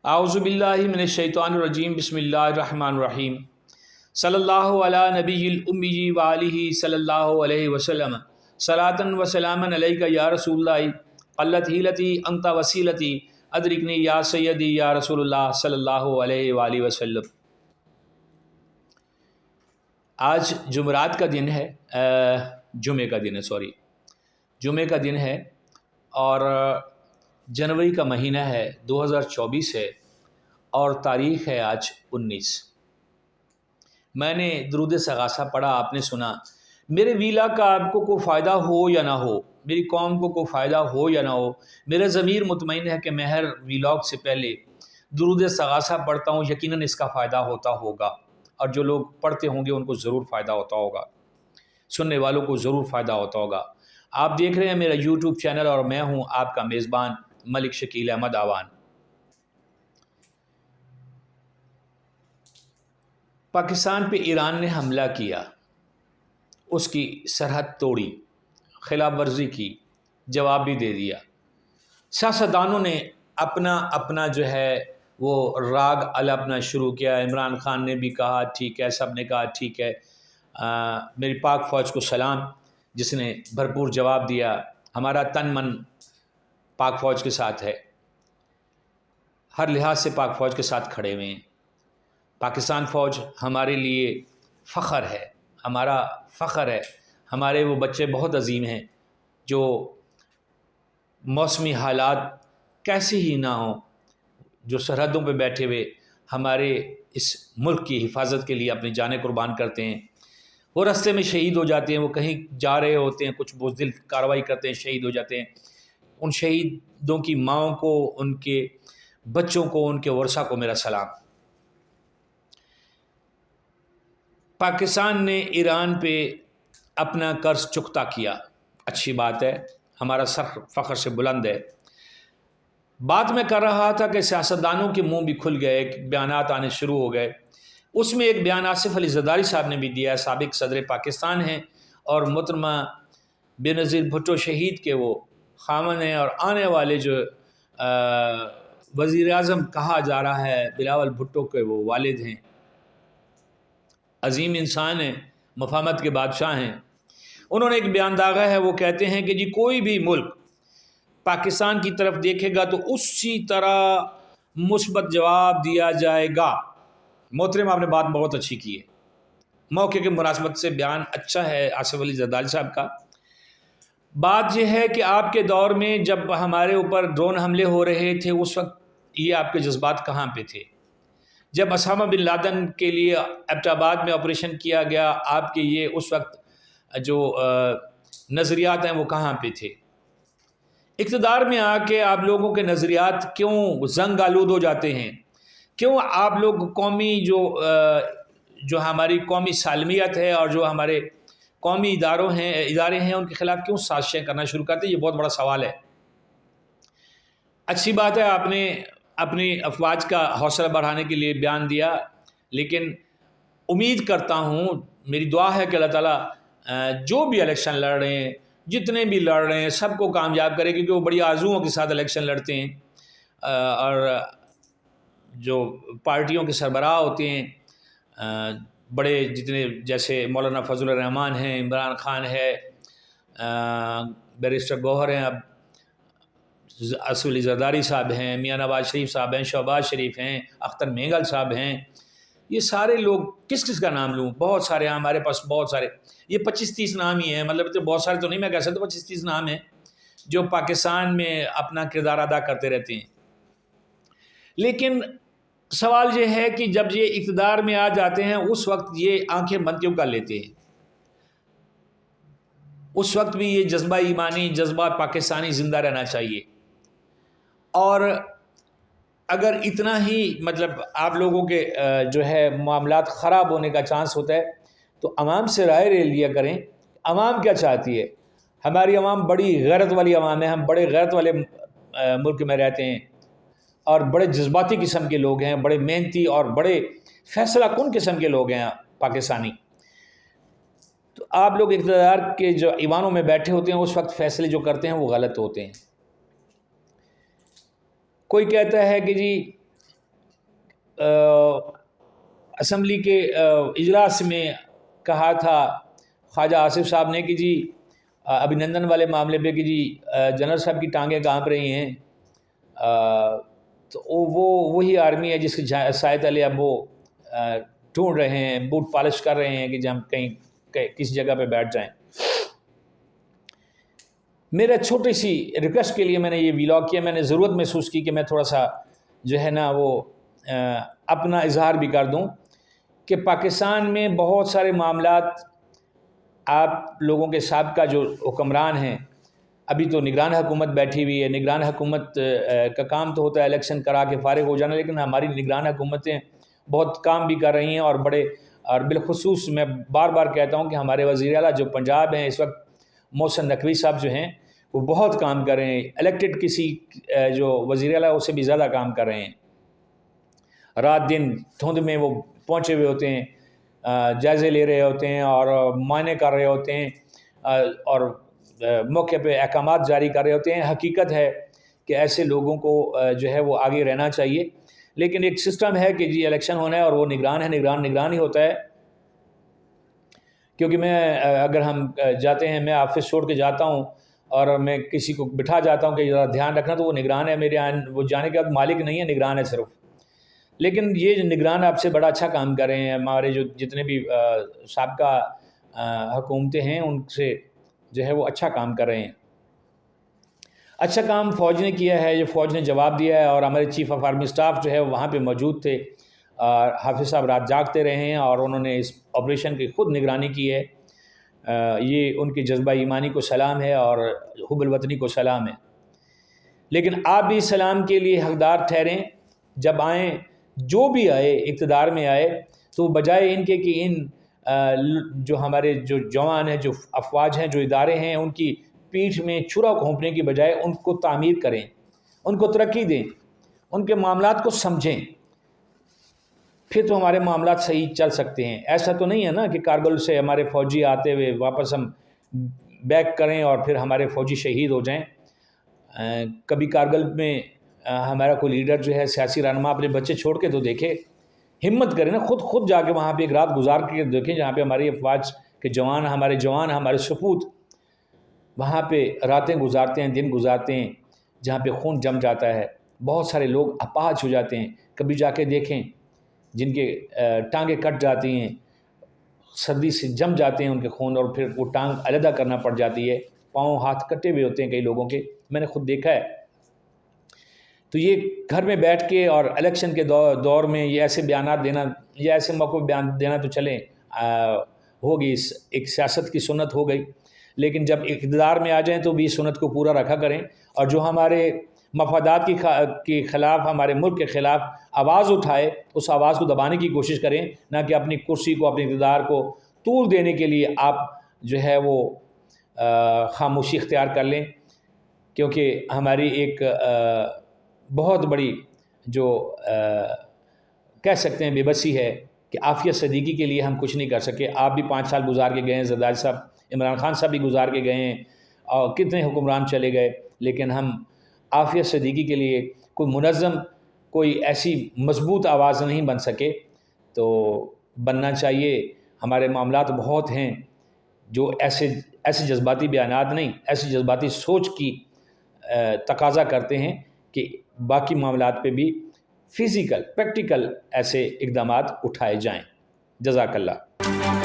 اعوذ باللہ من الشیطان الرجیم بسم اللہ الرحمن الرحیم صلی اللہ علی نبی الامی وآلہ صلی اللہ علیہ وسلم صلاۃ و سلاما علیک یا رسول اللہ قلت حیلتی انت وسیلتی ادرکنی یا سیدی یا رسول اللہ صلی اللہ علیہ وآلہ وسلم۔ آج جمعرات کا دن ہے، جمعے کا دن ہے اور جنوری کا مہینہ ہے، 2024 ہے اور تاریخ ہے آج 19۔ میں نے درود استغاثہ پڑھا، آپ نے سنا۔ میرے ویلا کا آپ کو کوئی فائدہ ہو یا نہ ہو، میری قوم کو کوئی فائدہ ہو یا نہ ہو، میرا ضمیر مطمئن ہے کہ میں ہر ویلاگ سے پہلے درود استغاثہ پڑھتا ہوں، یقیناً اس کا فائدہ ہوتا ہوگا، اور جو لوگ پڑھتے ہوں گے ان کو ضرور فائدہ ہوتا ہوگا، سننے والوں کو ضرور فائدہ ہوتا ہوگا۔ آپ دیکھ رہے ہیں میرا یوٹیوب چینل اور میں ہوں آپ کا میزبان ملک شکیل احمد آوان۔ پاکستان پہ ایران نے حملہ کیا، اس کی سرحد توڑی، خلاف ورزی کی، جواب بھی دے دیا۔ سیاستدانوں نے اپنا جو ہے وہ راگ الاپنا شروع کیا۔ عمران خان نے بھی کہا ٹھیک ہے، سب نے کہا ٹھیک ہے۔ میری پاک فوج کو سلام جس نے بھرپور جواب دیا۔ ہمارا تن من پاک فوج کے ساتھ ہے، ہر لحاظ سے پاک فوج کے ساتھ کھڑے ہوئے ہیں۔ پاکستان فوج ہمارے لیے فخر ہے، ہمارا فخر ہے۔ ہمارے وہ بچے بہت عظیم ہیں جو موسمی حالات کیسے ہی نہ ہوں، جو سرحدوں پہ بیٹھے ہوئے ہمارے اس ملک کی حفاظت کے لیے اپنی جانیں قربان کرتے ہیں۔ وہ راستے میں شہید ہو جاتے ہیں، وہ کہیں جا رہے ہوتے ہیں، کچھ بزدل کارروائی کرتے ہیں، شہید ہو جاتے ہیں۔ ان شہیدوں کی ماؤں کو، ان کے بچوں کو، ان کے ورثہ کو میرا سلام۔ پاکستان نے ایران پہ اپنا قرض چکتا کیا، اچھی بات ہے، ہمارا سر فخر سے بلند ہے۔ بات میں کر رہا تھا کہ سیاستدانوں کے منہ بھی کھل گئے، بیانات آنے شروع ہو گئے۔ اس میں ایک بیان آصف علی زرداری صاحب نے بھی دیا، سابق صدر پاکستان ہیں اور محترمہ بے نظیر بھٹو شہید کے وہ خامن ہیں، اور آنے والے جو وزیر اعظم کہا جا رہا ہے بلاول بھٹو کے وہ والد ہیں۔ عظیم انسان ہیں، مفاہمت کے بادشاہ ہیں۔ انہوں نے ایک بیان داغا ہے، وہ کہتے ہیں کہ جی کوئی بھی ملک پاکستان کی طرف دیکھے گا تو اسی طرح مثبت جواب دیا جائے گا۔ محترم، آپ نے بات بہت اچھی کی ہے، موقع کے مناسبت سے بیان اچھا ہے آصف علی زرداری صاحب کا۔ بات یہ ہے کہ آپ کے دور میں جب ہمارے اوپر ڈرون حملے ہو رہے تھے، اس وقت یہ آپ کے جذبات کہاں پہ تھے؟ جب اسامہ بن لادن کے لیے ایبٹ آباد میں آپریشن کیا گیا، آپ کے یہ اس وقت جو نظریات ہیں وہ کہاں پہ تھے؟ اقتدار میں آ کے آپ لوگوں کے نظریات کیوں زنگ آلود ہو جاتے ہیں؟ کیوں آپ لوگ قومی جو ہماری قومی سالمیت ہے اور جو ہمارے قومی ادارے ہیں ان کے خلاف کیوں سازشیں کرنا شروع کرتے ہیں؟ یہ بہت بڑا سوال ہے۔ اچھی بات ہے آپ نے اپنی افواج کا حوصلہ بڑھانے کے لیے بیان دیا، لیکن امید کرتا ہوں، میری دعا ہے کہ اللہ تعالیٰ جو بھی الیکشن لڑ رہے ہیں، جتنے بھی لڑ رہے ہیں، سب کو کامیاب کرے، کیونکہ وہ بڑی آرزوؤں کے ساتھ الیکشن لڑتے ہیں، اور جو پارٹیوں کے سربراہ ہوتے ہیں بڑے، جتنے جیسے مولانا فضل الرحمان ہیں، عمران خان ہے، بیرسٹر گوہر ہیں، اب آصف علی زرداری صاحب ہیں، میاں نواز شریف صاحب ہیں، شہباز شریف ہیں، اختر مینگل صاحب ہیں، یہ سارے لوگ کس کا نام لوں؟ بہت سارے ہیں ہمارے پاس، بہت سارے، یہ 25-30 نام ہی ہیں، مطلب بہت سارے تو نہیں میں کہہ سکتا، 25-30 نام ہیں جو پاکستان میں اپنا کردار ادا کرتے رہتے ہیں۔ لیکن سوال یہ ہے کہ جب یہ اقتدار میں آ جاتے ہیں اس وقت یہ آنکھیں بند کیوں کر لیتے ہیں؟ اس وقت بھی یہ جذبہ ایمانی، جذبہ پاکستانی زندہ رہنا چاہیے۔ اور اگر اتنا ہی مطلب آپ لوگوں کے جو ہے معاملات خراب ہونے کا چانس ہوتا ہے تو عوام سے رائے لے لیا کریں، عوام کیا چاہتی ہے۔ ہماری عوام بڑی غیرت والی عوام ہے، ہم بڑے غیرت والے ملک میں رہتے ہیں اور بڑے جذباتی قسم کے لوگ ہیں، بڑے محنتی اور بڑے فیصلہ کن قسم کے لوگ ہیں پاکستانی۔ تو آپ لوگ اقتدار کے جو ایوانوں میں بیٹھے ہوتے ہیں اس وقت فیصلے جو کرتے ہیں وہ غلط ہوتے ہیں۔ کوئی کہتا ہے کہ جی اسمبلی کے اجلاس میں کہا تھا خواجہ آصف صاحب نے کہ جی ابھینندن والے معاملے پہ کہ جی جنرل صاحب کی ٹانگیں کانپ رہی ہیں، تو وہ وہی آرمی ہے جس کی سائے تلے اب وہ ڈھونڈ رہے ہیں، بوٹ پالش کر رہے ہیں کہ ہم کہیں کسی جگہ پہ بیٹھ جائیں۔ میرا چھوٹی سی ریکویسٹ کے لیے میں نے یہ ویلاگ کیا، میں نے ضرورت محسوس کی کہ میں تھوڑا سا جو ہے نا وہ اپنا اظہار بھی کر دوں کہ پاکستان میں بہت سارے معاملات آپ لوگوں کے سابقہ جو حکمران ہیں، ابھی تو نگران حکومت بیٹھی ہوئی ہے، نگران حکومت کا کام تو ہوتا ہے الیکشن کرا کے فارغ ہو جانا، لیکن ہماری نگران حکومتیں بہت کام بھی کر رہی ہیں اور بالخصوص میں بار بار کہتا ہوں کہ ہمارے وزیر اعلیٰ جو پنجاب ہیں اس وقت محسن نقوی صاحب جو ہیں وہ بہت کام کر رہے ہیں، الیکٹڈ کسی جو وزیر اعلیٰ اس سے بھی زیادہ کام کر رہے ہیں، رات دن دھند میں وہ پہنچے ہوئے ہوتے ہیں، جائزے لے رہے ہوتے ہیں اور معائنے کر رہے ہوتے ہیں اور موقع پہ احکامات جاری کر رہے ہوتے ہیں۔ حقیقت ہے کہ ایسے لوگوں کو جو ہے وہ آگے رہنا چاہیے، لیکن ایک سسٹم ہے کہ جی الیکشن ہونا ہے اور وہ نگران ہے، نگران ہی ہوتا ہے۔ کیونکہ میں اگر ہم جاتے ہیں، میں آفس چھوڑ کے جاتا ہوں اور میں کسی کو بٹھا جاتا ہوں کہ ذرا دھیان رکھنا، تو وہ نگران ہے، میرے وہ جانے کے بعد مالک نہیں ہے، نگران ہے صرف۔ لیکن یہ جو نگران آپ سے بڑا اچھا کام کر رہے ہیں، ہمارے جو جتنے بھی سابقہ حکومتیں ہیں ان سے جو ہے وہ اچھا کام کر رہے ہیں۔ اچھا کام فوج نے کیا ہے، جو فوج نے جواب دیا ہے، اور ہمارے چیف آف آرمی سٹاف جو ہے وہاں پہ موجود تھے، اور حافظ صاحب رات جاگتے رہے ہیں اور انہوں نے اس آپریشن کی خود نگرانی کی ہے۔ یہ ان کی جذبہ ایمانی کو سلام ہے اور حب الوطنی کو سلام ہے۔ لیکن آپ بھی سلام کے لیے حقدار ٹھہریں، جب آئیں، جو بھی آئے اقتدار میں آئے تو بجائے ان کے کہ ان جو ہمارے جو جوان ہیں، جو افواج ہیں، جو ادارے ہیں، ان کی پیٹھ میں چھرا گھونپنے کی بجائے ان کو تعمیر کریں، ان کو ترقی دیں، ان کے معاملات کو سمجھیں، پھر تو ہمارے معاملات صحیح چل سکتے ہیں۔ ایسا تو نہیں ہے نا کہ کارگل سے ہمارے فوجی آتے ہوئے واپس ہم بیک کریں اور پھر ہمارے فوجی شہید ہو جائیں۔ کبھی کارگل میں ہمارا کوئی لیڈر جو ہے، سیاسی رہنما، اپنے بچے چھوڑ کے تو دیکھے، ہمت کریں نا، خود جا کے وہاں پہ ایک رات گزار کے دیکھیں، جہاں پہ ہماری افواج کے جوان، ہمارے سپوت وہاں پہ راتیں گزارتے ہیں، دن گزارتے ہیں، جہاں پہ خون جم جاتا ہے، بہت سارے لوگ اپاہج ہو جاتے ہیں۔ کبھی جا کے دیکھیں جن کے ٹانگیں کٹ جاتی ہیں، سردی سے جم جاتے ہیں ان کے خون، اور پھر وہ ٹانگ علیحدہ کرنا پڑ جاتی ہے، پاؤں ہاتھ کٹے ہوئے ہوتے ہیں کئی لوگوں کے، میں نے خود دیکھا ہے۔ تو یہ گھر میں بیٹھ کے اور الیکشن کے دور میں یہ ایسے بیانات دینا یا ایسے موقع بیان دینا تو چلیں ہوگی، ایک سیاست کی سنت ہو گئی، لیکن جب اقتدار میں آ جائیں تو بھی اس سنت کو پورا رکھا کریں، اور جو ہمارے مفادات کی خلاف، ہمارے ملک کے خلاف آواز اٹھائے، اس آواز کو دبانے کی کوشش کریں، نہ کہ اپنی کرسی کو، اپنے اقتدار کو طول دینے کے لیے آپ جو ہے وہ خاموشی اختیار کر لیں۔ کیونکہ ہماری ایک بہت بڑی جو کہہ سکتے ہیں بے بسی ہے کہ عافیہ صدیقی کے لیے ہم کچھ نہیں کر سکے۔ آپ بھی 5 سال گزار کے گئے ہیں، زرداری صاحب، عمران خان صاحب بھی گزار کے گئے ہیں، اور کتنے حکمران چلے گئے، لیکن ہم عافیہ صدیقی کے لیے کوئی منظم، کوئی ایسی مضبوط آواز نہیں بن سکے، تو بننا چاہیے۔ ہمارے معاملات بہت ہیں جو ایسے جذباتی بیانات نہیں، ایسی جذباتی سوچ کی تقاضا کرتے ہیں کہ باقی معاملات پہ بھی فزیکل، پریکٹیکل ایسے اقدامات اٹھائے جائیں۔ جزاک اللہ۔